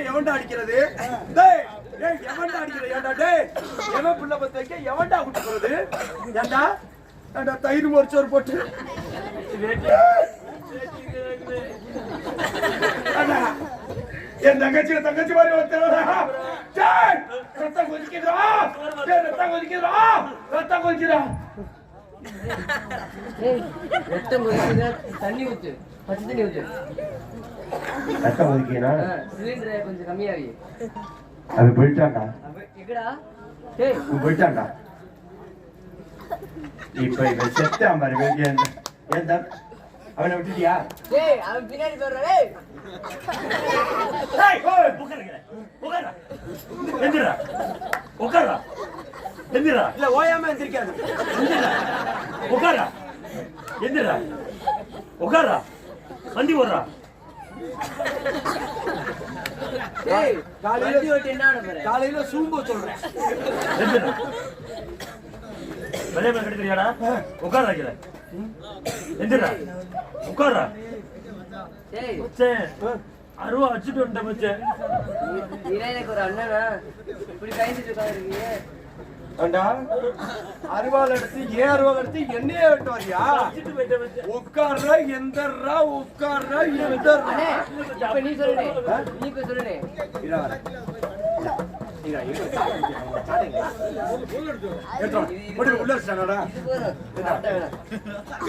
எவன்டா அடிக்கிறது? எவன்டா அடிக்கிறது? ஏண்டா டேய் எவன் புள்ள பத்தேக்க எவன்டா கூட்டி போறது? ஏண்டா ஏண்டா தயிர் மொரிச்சோர் போட்டு என் தங்கச்சி மாதிரி ஒருத்தரா ரத்தம் கொதிக்குதா? ரத்தம் கொதிக்குதா? ரத்தம் கொதிக்குதா? ரத்தம் கொதிக்குதா? தண்ணி ஊத்து, பச்சை தண்ணி ஊத்து. ரத்தம் கொதிக்குதா? சிலிண்டர் கொஞ்சம் கம்மியாகி அது போயிட்டாங்க. எங்கடா? டேய் போயிட்டாங்க. இப்ப செத்தான் பாரு. ஏன் அவனை விட்டுட்டியா? டேய் அவன் பின்னாடி போறா. டேய் டேய் ஓய் உட்கார்றா. எந்திரா. உட்கார்றா. எந்திரா. இல்ல ஓயாம எந்திரிக்காத. உட்கார்றா. எந்திரா. உட்கார்றா. வண்டி ஓடுறா. டேய் காலையில ஓட்டி என்ன பண்ணற? காலையில சூம்போ சொல்றேன். எந்திரா. வெளிய போய் கடிறியாடா? உட்கார்றா கீழ. எந்திரா. உட்கார்றா. டேய் மச்சே அருவா வச்சிட்டு வந்த மச்சே. எனக்கு ஒரு அண்ணனா இப்படி கையிட்டு உட்கார்றீங்க. அண்டா அருவாள் எடுத்து ஏன் அருவாள் எடுத்து என்னையே விட்டு வரியா? உட்கார்றா எந்தர்றா உட்கார்றா எந்தர்றா. இப்ப நீ சொல்லுனே. நீ இப்ப சொல்லுனே. உள்ள வச்சானடா.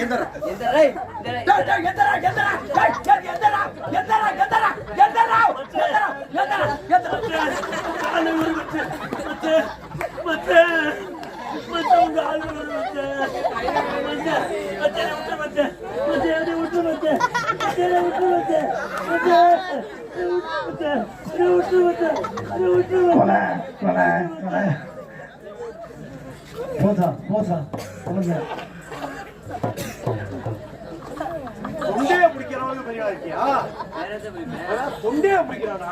எந்தரா எந்தரா எந்தரா எந்தரா எந்தரா எந்தரா எந்தரா எந்தரா எந்தரா எந்தரா எந்தரா மச்சே மச்சே உங்க ஆளு மச்சே மச்சே மச்சே விட்டு மச்சே மச்சே அது விட்டு மச்சே மச்சே விட்டு மச்சே மச்சே மச்சே விட்டு மச்சே விட்டு போடா போடா போடா போடா போடா போடா. தொண்டைய பிடிக்கிறவங்க பெரிய இருக்கியா? தொண்டைய பிடிக்கிறானா?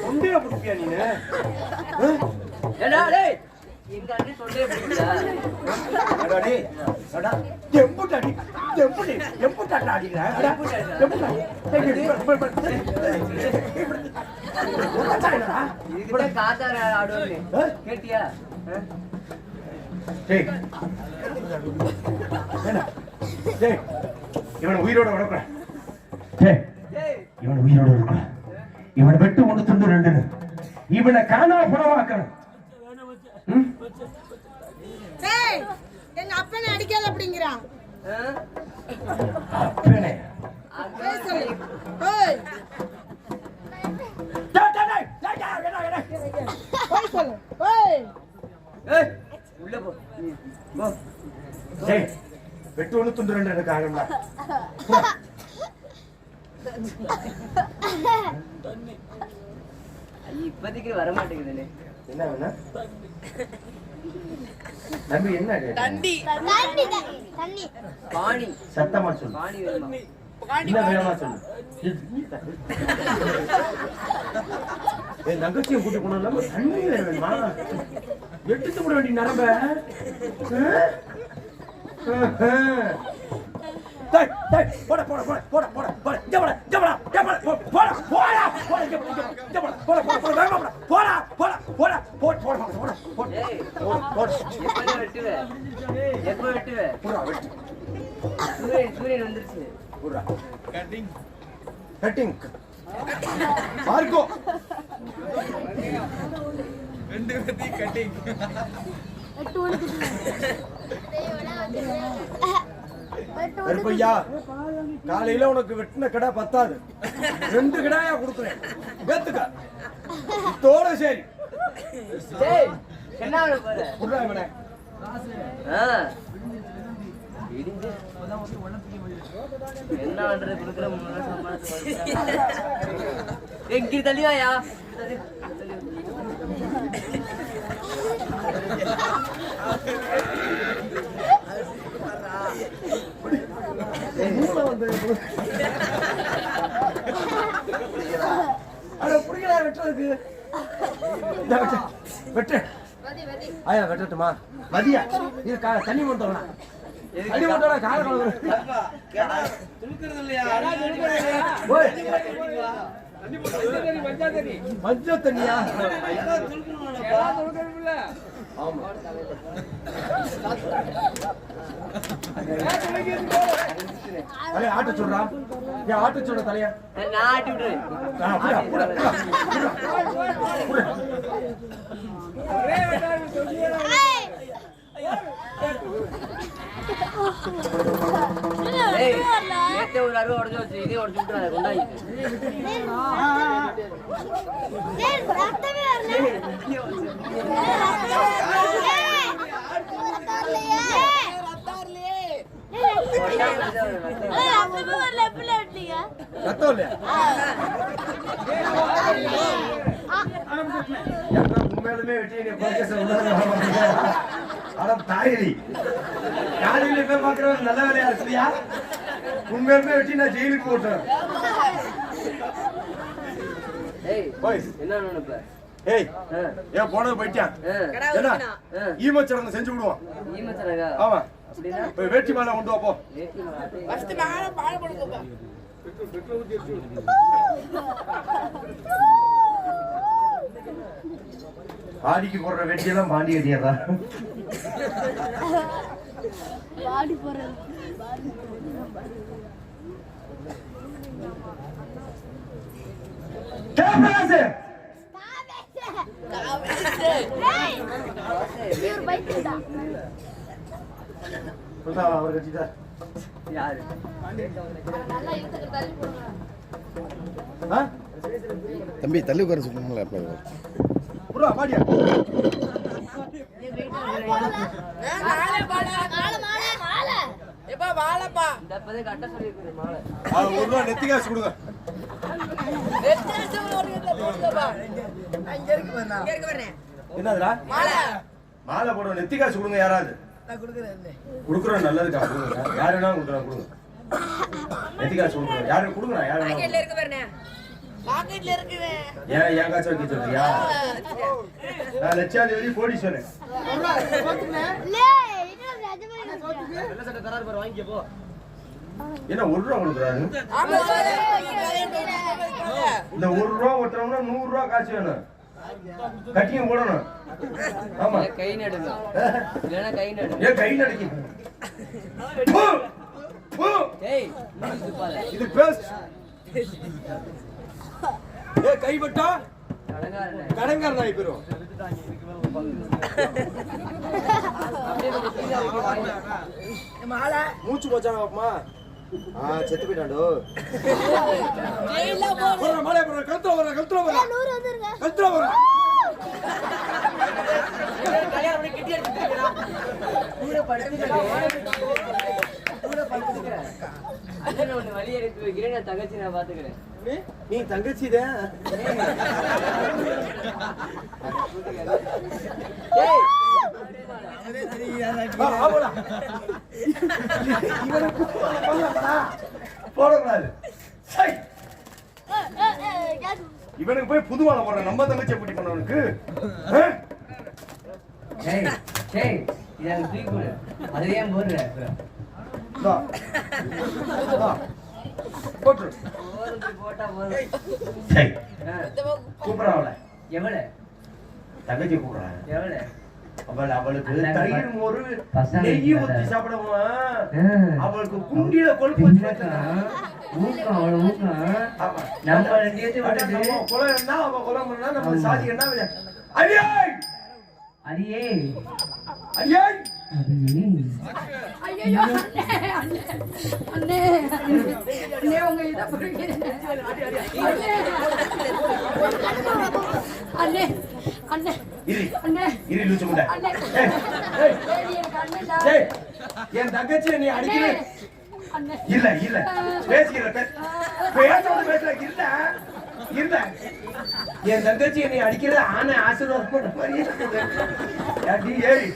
தொண்டைய பிடிப்பியா நீனு? எங்க அண்ணி தொண்டைய பிடிக்கிறா? காத்தார ஆடுவோம் கேட்டியா? இவனை உயிரோட விடக்கூடாது. இவனை உயிரோட விடக்கூடாது. இவனை வெட்டு ஒண்ணு துண்டு ரெண்டு. இவனை காணா பணமாக்கணும். எங்க அப்பனை அடிக்காத அப்படிங்கிறான். அப்பனே உள்ள போ. வெட்டு ஒண்ணு துண்டு ரெண்டு எனக்கு ஆகணும்னா இப்போதைக்கு வர மாட்டேங்குதுண்ணே. என்ன வேணா நம்பி என்ன தண்ணி தண்ணி பாணி சத்தமா சொல்லு. பாணி வேணுமா? என்ன வேணுமா சொல்லு. என் தங்கச்சியை கூட்டி போனாலும் தண்ணி வேணுமா? எடுத்து விட வேண்டிய நரம்ப போட போட போட போட போட போட ஜபட ஜபட ஜபட போட போடா போட ஜபட ஜபட போட போட போட போட போடா போட போட போட போட போட போட போட எப்ப வெட்டுவே? எப்ப வெட்டுவே? போடா வெட்டு. சூரியன் வந்துருச்சு. போடா கட்டிங் கட்டிங் மார்க்கோ ரெண்டு வெட்டி கட்டிங் காலையில உனக்கு வெட்டின கடை பத்தாது. 2 கடாயா கொடுக்குறேன். பேத்துக்க தோட சரி. என்ன போற? என்ன பண்றது? கொடுக்குற எங்க தள்ளிவாயா? வெட்டு ஆயா வெட்டட்டுமா மதியா இது தண்ணி மட்டும் தண்ணி மட்டும் கால மஞ்சள் தண்ணியா ஆட்ட சொல்றா ஏன் ஆட்ட சொல்ற தலையா நான் ஆட்டி விட்டுறேன். நேத்தே ஒரு அருவா உடச்சு வச்சு இதே உடச்சு விட்டுறாரு கொண்டாடி. ரத்தம் இல்லையா உண்மையிலுமே தாயரி காலையில போய் பாக்குறவன் நல்ல வேலையா இருக்கியா உண்மையிலுமே வெட்டி நான் ஜெயிலுக்கு போட்டேன் என்ன நினைப்ப? ஏய் ஏன் போனது போயிட்டான் என்ன ஈமச்சரங்க செஞ்சு விடுவோம் ஈமச்சரங்கா? ஆமா அப்படின்னா போய் வேட்டி மாலை கொண்டு வாப்போ ஆடிக்கு போடுற வெட்டியெல்லாம் பாண்டி வெட்டியதா அவர் கட்சிதா யாரு? தம்பி தள்ளி உட்கார சொல்லுங்களா புறா பாடியா ஒரு ரூபா நெத்தி காசு கொடுங்க என்னதுடா மாலை போடுற நெத்தி காசு கொடுங்க யாராவது கொடுக்குறோம் நல்லதுக்கா கொடுங்க யாரு வேணா கொடுக்குறோம் கொடுங்க நெத்தி காசு கொடுக்குறோம் யாரு கொடுங்க யாரு ஏன் என் காசு வைக்க சொல்றியா நான் லட்சாதிபதி கோடீஸ்வரன் என்ன ஒரு ரூபா கொடுக்குறாரு இந்த ஒரு ரூபா ஒட்டுறோம்னா 100 ரூபா காசு வேணும் கட்டியும் போடணும் ஆமா கை நடுங்க இல்லனா கை நடுங்க ஏன் கை நடுங்க ஏய் இது பேஸ்ட் ஏ கை விட்டா கடங்காரன் ஆகி போயிரும் மூச்சு போச்சானா பாப்பமா செத்து போயிட்டாண்டோ மழை போற கழுத்துல வர கழுத்துல வர கழுத்துல வர கல்யாணம் பண்ணி கிட்டி அடிச்சிட்டீங்களா? கூட படுத்துக்கிறேன். அண்ணன் ஒண்ணு வழி எடுத்து வைக்கிறேன், நான் தங்கச்சி நான் பாத்துக்கிறேன். நீ தங்கச்சிதான் போடக்கூடாது இவனுக்கு போய் புது வாழை போடுற நம்ம தங்கச்சி எப்படி பண்ணவனுக்கு அது ஏன் போடுற போட்டு போட்டா போதும். கூப்பிடுறான் அவளை எவ்வளவு தங்கச்சி கூப்பிடுறான் எவ்வளவு அவளுக்கு தயிர் மோரு நெய்யி ஊத்தி சாப்பிடுவான் அவளுக்கு குண்டியில கொழுப்பு வச்சு நம்ம சாதி என்ன அடியே அடியே அடியே ஐயோ அண்ணே அண்ணே உங்க இத புரியுது அண்ணே அண்ணே அண்ணே இரு லூசு முண்டை ஏய் என் தங்கச்சி நீ அடிக்கவே இல்ல இல்ல பேசிக்கிற பேசல இல்ல இல்ல என் தங்கச்சி என்னை அடிக்கிறது ஆனை ஆசீர்வாதம் பண்ண மாதிரி ஏய்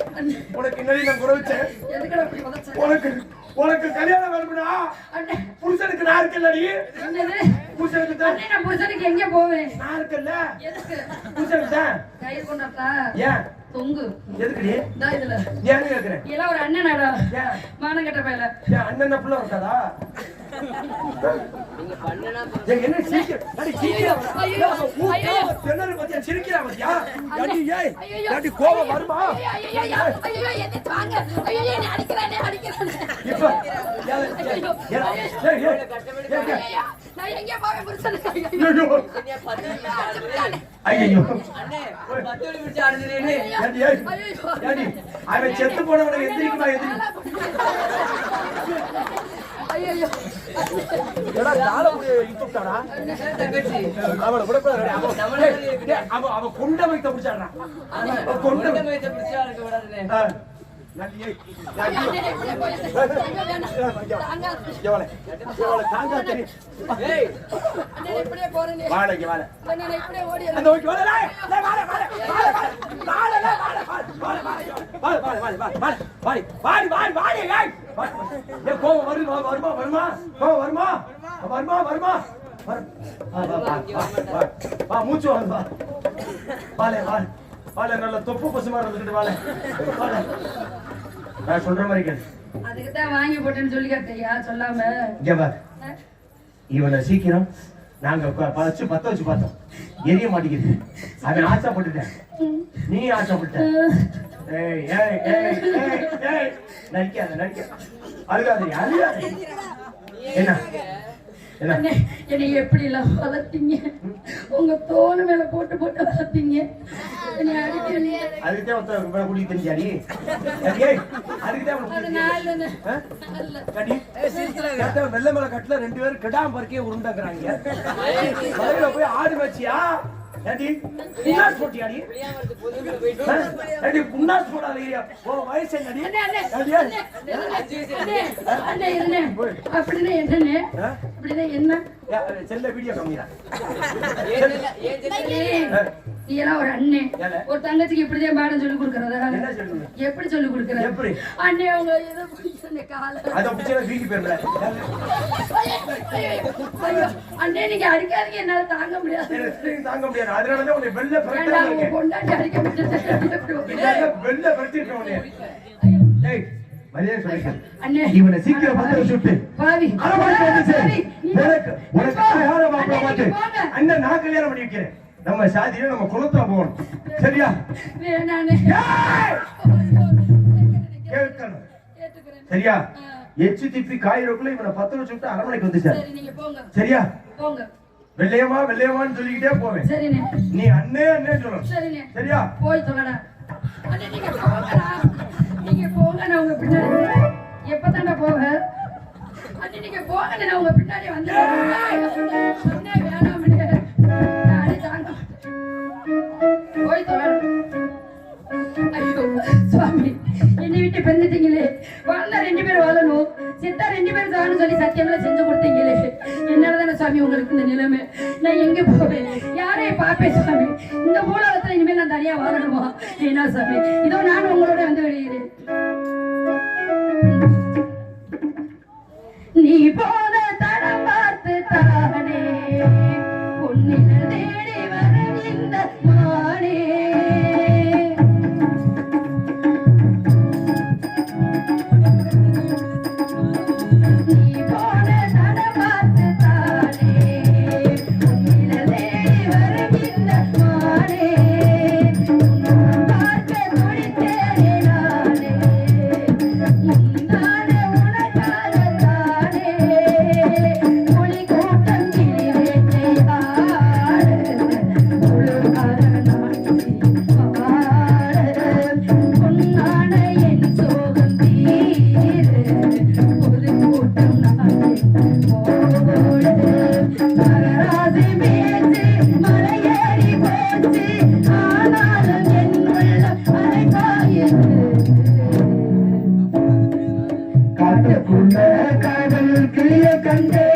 உனக்கு இன்னொரு நான் குறைச்சேன் உனக்கு உனக்கு கல்யாணம் வேணும்னா புருஷனுக்கு நான் இருக்கலடி புருஷனுக்கு தான். அண்ணே நான் புருஷனுக்கு எங்க போவேன்? நான் இருக்கேன்ல. எதுக்கு? புருஷனுக்கு தான். கயிறு கொண்டாட்டா ஏன் தொங்கு எதுக்குடி? இதா இதுல ஏன்னு கேக்குறேன். இதெல்லாம் ஒரு அண்ணனாடா ஏன் மானம் கெட்ட பையல. ஏன் அண்ணன் புள்ள இருக்காதா? நீங்க பண்ணனா ஏய், என்ன சீக்கிரம் அடி சீக்கிரம் ஐயோ, ஐயோ. என்னன்னு பத்தியா சிரிக்கிறா பத்தியா? அண்ணே, ஏடி ஏய் ஐயோ. ஏடி கோபம் வருமா? ஐயோ என்ன வாங்க. ஐயோ என்ன அடிக்கறானே. இப்ப ஐயோ நான் எங்க போவேன் புருஷனுக்கு? ஐயோ அண்ணே 10 வழி பிடிச்சு ஆடுறீனே. அவன் செத்து போனவனை எந்திரிக்குமா ஐயோ தங்கச்சி அவன் கொண்ட வைத்த பிடிச்சாடுறான். கொண்ட மேய்த்த பிடிச்சா இருக்க விடாதுனே. ஏய் இப்படியே போறேன். வாழைக்கு வாழை நான் இப்படியே ஓடி அந்த ஓகே வாழை வாழை வாழை வாழை வாழை வாழை கோவம் வருமா வருமா வருமா கோவம் வருமா வருமா வருமா வா மூச்சு வாங்க வாழை வாழை வாழை நல்ல தொப்பு பசுமா இருந்துட்டு வாழை வாழை நான் சொல்ற மாதிரி கேளு. அதுக்கு தான் வாங்கி போட்டேன்னு சொல்லி கேட்டியா சொல்லாம. இங்க பாரு இவனை சீக்கிரம் நாங்க பத்து வச்சு பார்த்தோம் எரிய மாட்டேங்குது. அவன் ஆசைப்பட்டுட்டேன் நீ ஆசைப்பட்ட. ஏய் ஏய் ஏய் ஏய் ஏய் நடிக்காத நடிக்க அழுகாதே அழுகாதே. என்ன என்ன என்னை எப்படி எல்லாம் வளர்த்தீங்க? உங்க தோல் மேல போட்டு போட்டு வளர்த்தீங்க. என்னை அடிக்கிறீங்க. அதுக்குதான் ஒருத்தர் குடி தெரிஞ்சாடி. வெள்ள மேல கட்டுல 2 பேரும் கிடாம பறக்கே உருண்டாக்குறாங்க. போய் ஆடு வச்சியா புண்ணாஸ் போட்டியாடி? புண்ணாஸ் போடாதீங்க. வயசு என்னடி? அப்படின்னா என்னன்னு அப்படின்னா என்ன? செல்ல வீடியோ கம்மியா நீ எல்லாம் ஒரு அண்ணன் ஒரு தங்கச்சிக்கு இப்படிதான் பாடம் சொல்லி கொடுக்கறதா? எப்படி சொல்லி கொடுக்கற? எப்படி அண்ணே அவங்க ஏதோ பிடிச்ச கால அத பிடிச்சா வீட்டுக்கு போயிடுற. ஐயோ அண்ணே நீங்க அடிக்காதீங்க என்னால தாங்க முடியாது. தாங்க முடியாது. அதனாலதான் உன்னை வெள்ள பரட்டாங்க. கொண்டாடி அடிக்க முடியாது. வெள்ள பரட்டிட்டு உன்னை. ஏய் மரியாதை சொல்லிக்க. அண்ணே இவனை சீக்கிரம் பத்த சுட்டு. பாவி. அரமாட்டி வந்து உனக்கு யார மாப்பிள மாட்டு. அண்ணன் நான் கல்யாணம் பண்ணி வைக்கிறேன். நம்ம சாதியில நம்ம குலத்துல போகணும். சரியா? வேணானே. கேட்கணும். சரியா? எச்சி திப்பி காயிரக்குள்ள இவனை 10 வருஷம் விட்டு அரமனைக்கு வந்துச்சார். சரி நீங்க போங்க. சரியா? போங்க. வெள்ளையம்மா வெள்ளையம்மான்னு சொல்லிக்கிட்டே போவேன். சரினே. நீ அண்ணே அண்ணே சொல்லணும். சரினே. சரியா? போய் சொல்லடா. அண்ணே நீங்க போங்கடா. நீங்க போங்க நான் உங்க பின்னாடி. எப்பதான்டா போவ? அண்ணே நீங்க போங்க நான் உங்க பின்னாடி வந்துறேன். அண்ணே வேணாம் அண்ணே. நானே தாங்க. போய் சொல்லடா. ஐயோ சுவாமி என்னை விட்டு பிறந்துட்டீங்களே. வாழ்ந்தா 2 பேர் வாழணும் செத்தா 2 பேர் சாகணும் சொல்லி சத்தியமெல்லாம் செஞ்சு கொடுத்தீங்களே. என்னாலதானே சுவாமி உங்களுக்கு இந்த நிலைமை? நான் எங்க போவேன்? யாரையும் பாப்பேன் சுவாமி? இந்த பூலகத்துல இனிமேல் நான் தனியா வாழணுமா? ஏன்னா சுவாமி இதோ நான் உங்களோட வந்து விடுகிறேன். நீ போன தடம் பார்த்து தானே உன்னில் தேடி வரும் இந்த மானே. காட்டுக்குள்ள காதல் கிளிய கண்டே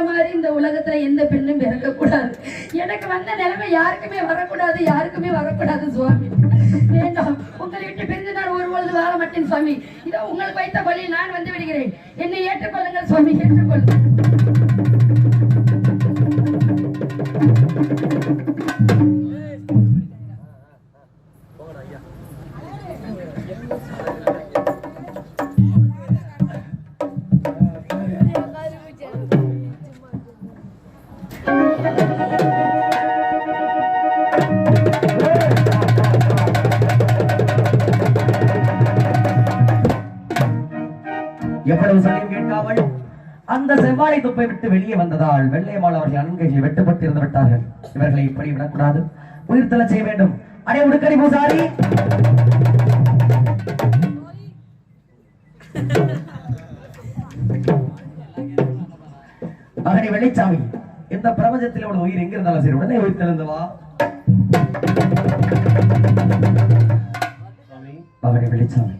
மாதிரி இந்த உலகத்துல எந்த பெண்ணும் பிறக்கக்கூடாது. எனக்கு வந்த நிலைமை யாருக்குமே வரக்கூடாது சுவாமி. வேண்டாம், உங்களை விட்டு பிரிந்து நான் ஒரு பொழுது வாழ மாட்டேன் சுவாமி. இதோ உங்களுக்கு வைத்த பலியில் நான் வந்து விடுகிறேன். என்னை ஏற்றுக்கொள்ளுங்கள் சுவாமி, ஏற்றுக்கொள்ளுங்கள். எவ்வளவு சொல்லியும் கேட்காமல் அந்த செவ்வாழை துப்பை விட்டு வெளியே வந்ததால் வெள்ளையம்மாள் அவர்கள் அன்கையில் வெட்டுப்பட்டு இருந்து விட்டார்கள். இவர்களை இப்படி விடக்கூடாது, உயிர் தள்ள செய்ய வேண்டும். அடே உடுக்கடி பூசாரி, மகனி வெள்ளைச்சாமி, இந்த பிரபஞ்சத்தில் உள்ள உயிர் எங்க இருந்தாலும் சரி உடனே உயிர் தெளிந்து வா. மகனி வெள்ளைச்சாமி,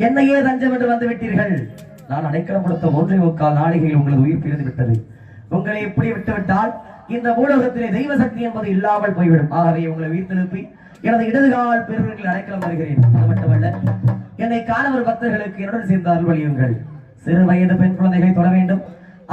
என்னையே தஞ்சம் என்று வந்து விட்டீர்கள். நான் அடைக்கலம் கொடுத்த 1.25 நாளிகையில் உங்களது உயிர் பிரிந்து விட்டது. உங்களை எப்படி விட்டுவிட்டால் இந்த பூலோகத்திலே தெய்வ சக்தி என்பது இல்லாமல் போய்விடும். ஆகவே உங்களை உயிர் திருப்பி எனது இடதுகால் பெருவர்களில் அடைக்கலம் வருகிறேன். அது மட்டுமல்ல, என்னை காணவர் பக்தர்களுக்கு என்னுடன் சேர்ந்து அருள்வழியுங்கள். சிறு வயது பெண் குழந்தைகளை தொட வேண்டும்.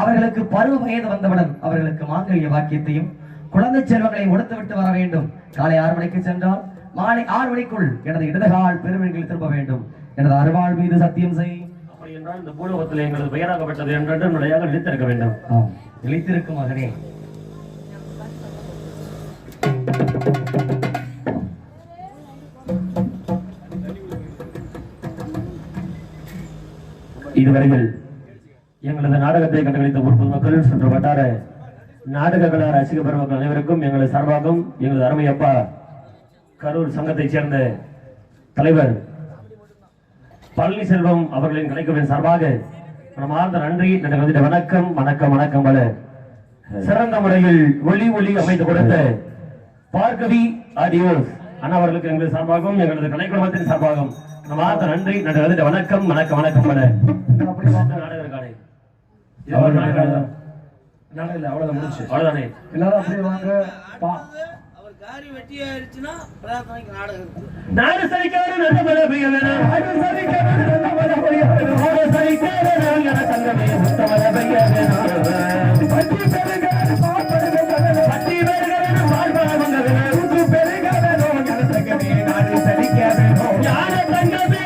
அவர்களுக்கு பருவ வயது வந்தவுடன் அவர்களுக்கு மாங்கல்ய வாக்கியத்தையும் குழந்தை செல்வங்களை உடுத்துவிட்டு வர வேண்டும். காலை 6 மணிக்கு சென்றால் மாலை 6 மணிக்குள் எனது இடதுகால் பெருவர்களில் திரும்ப வேண்டும். எனது அருவாள் மீது சத்தியம் செய். அப்படி என்றால் இந்த பூலோகத்தில் எங்களது பெயராகப்பட்டது என்று நிலையாக நிலைத்திருக்க வேண்டும். நிலைத்திருக்கும் மகனே. இதுவரையில் எங்களது நாடகத்தை கண்டுகளித்த ஊர் பொதுமக்கள் சுற்று வட்டார நாடக கலா ரசிக பெருமக்கள் அனைவருக்கும் எங்களது சார்பாகவும் எங்களது அருமை அப்பா கரூர் சங்கத்தைச் சேர்ந்த தலைவர் பழனிசெல்வம் அவர்களின் கலைக்குழுவின் சார்பாக மனமார்ந்த நன்றி, வணக்கம் வணக்கம் வணக்கம். பல சிறந்த முறையில் ஒளி அமைத்து கொடுத்த பார்கவி ஆடியோஸ் அண்ணா அவர்களுக்கு எங்களது சார்பாகவும் எங்களது கலைக்குழுமத்தின் சார்பாகவும் மனமார்ந்த நன்றி, வணக்கம் வணக்கம் வணக்கம். பல நாடகக்காரே அவ்வளவுதான் முடிச்சு, அவ்வளவுதானே. எல்லாரும் அப்படியே வாங்க. நாடு சரிக்காரு நல்ல மழை பெய்ய வேணும், நாடு சரிக்காரு நல்ல மழை பெய்ய வேணும், நாடு சரிக்காரு நல்ல தங்கமே முத்த மழை பெய்ய வேணும், பட்டி பெருகாரு பாப்படுகிறது, பட்டி பெருகாரு பாடுவாங்க வேணும், ஊத்து பெருகாரு நல்ல தங்கமே நாடு சரிக்க வேணும், ஞான தங்கமே.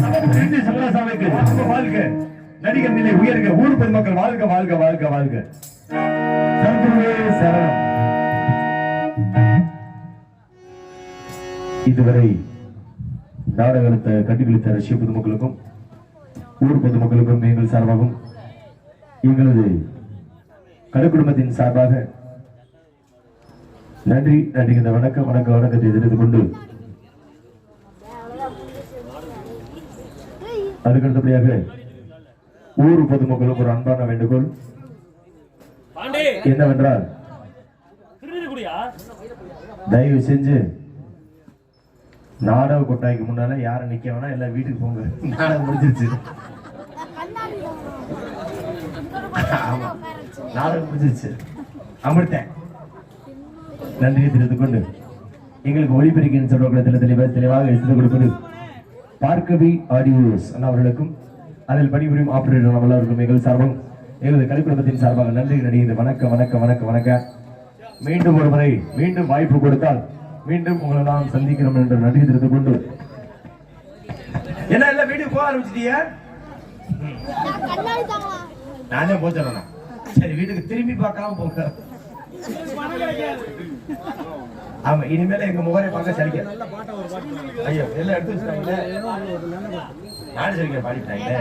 நம்ம சங்கராசாமிக்கு வாழ்க, நடிகர் நிலை உயர்க, ஊர் பொதுமக்கள் வாழ்க வாழ்க வாழ்க வாழ்க. சரணம். இதுவரை நாடகத்தை கண்டுகளித்த ரஷ்ய பொதுமக்களுக்கும் ஊர் பொதுமக்களுக்கும் எங்கள் சார்பாகவும் எங்களது கலைக்குடும்பத்தின் சார்பாக நன்றி நன்றி. இந்த வணக்கத்தை தெரிந்து கொண்டு அதுக்கடுத்தபடியாக ஊர் பொதுமக்களுக்கு ஒரு அன்பான வேண்டுகோள் என்னவென்றால், தயவு செஞ்சு நாடக கொட்டாய்க்கு முன்னால யாரும் நிக்க வேணா, எல்லாம் வீட்டுக்கு போங்க, நாடகம் முடிஞ்சிருச்சு. ஆமா, நாடகம் முடிஞ்சிருச்சு, அமிர்தேன். நன்றியை தெரிந்து கொண்டு எங்களுக்கு ஒளிபெருக்கின் சொல்வங்களை தெளிவாக எடுத்து கொடுப்பது பார்கவி ஆடியோஸ் அண்ணா அவர்களுக்கும் அதில் பணிபுரியும் ஆபரேட்டர் நம்மளுக்கும் எங்கள் சார்பாக எங்களது கலைக்குடும்பத்தின் சார்பாக நன்றி நடிகை. வணக்கம் வணக்கம் வணக்கம் வணக்கம். மீண்டும் ஒரு முறை மீண்டும் வாய்ப்பு கொடுத்தால் மீண்டும் உங்களை நாம் சந்திக்கிறோம் என்று நன்றி தெரிந்து கொண்டு என்ன எல்லாம் வீட்டுக்கு போக ஆரம்பிச்சிட்டியா? நானே போச்சுறேன். சரி, வீட்டுக்கு திரும்பி பார்க்காம போங்க. ஆமா, இனிமேல எங்க முகரை பார்க்க சரிக்க. ஐயோ, எல்லாம் எடுத்து வச்சுட்டாங்களே, நாடு சரிக்க பாடிட்டாங்களே.